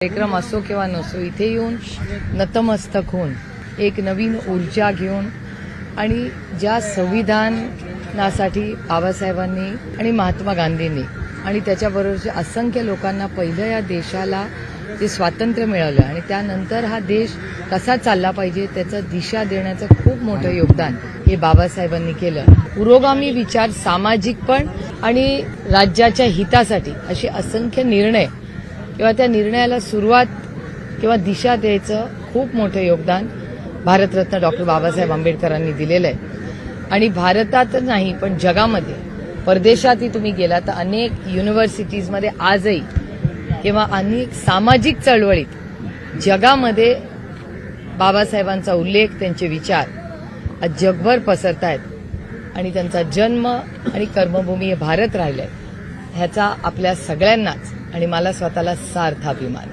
कार्यक्रम असो किंवा नसो इथे येऊन नतमस्तक होऊन एक नवीन ऊर्जा घेऊन आणि ज्या संविधानासाठी बाबासाहेबांनी आणि महात्मा गांधींनी आणि त्याच्याबरोबरच्या असंख्य लोकांना पहिलं या देशाला जे स्वातंत्र्य मिळालं आणि त्यानंतर हा देश कसा चालला पाहिजे त्याचं दिशा देण्याचं खूप मोठं योगदान हे बाबासाहेबांनी केलं। पुरोगामी विचार, सामाजिक पण आणि राज्याच्या हितासाठी असे असंख्य निर्णय किंवा त्या निर्णयाला सुरुवात किंवा दिशा द्यायचं खूप मोठं योगदान भारतरत्न डॉक्टर बाबासाहेब आंबेडकरांनी दिलेलं आहे। आणि भारतात नाही पण जगामध्ये परदेशातही तुम्ही गेला तर अनेक युनिव्हर्सिटीजमध्ये आजही किंवा अनेक सामाजिक चळवळीत जगामध्ये बाबासाहेबांचा उल्लेख, त्यांचे विचार आज जगभर पसरत आहेत आणि त्यांचा जन्म आणि कर्मभूमी हे भारत राहिलंय ह्याचा आपल्या सगळ्यांनाच आणि मला स्वतःला सार्थ अभिमान।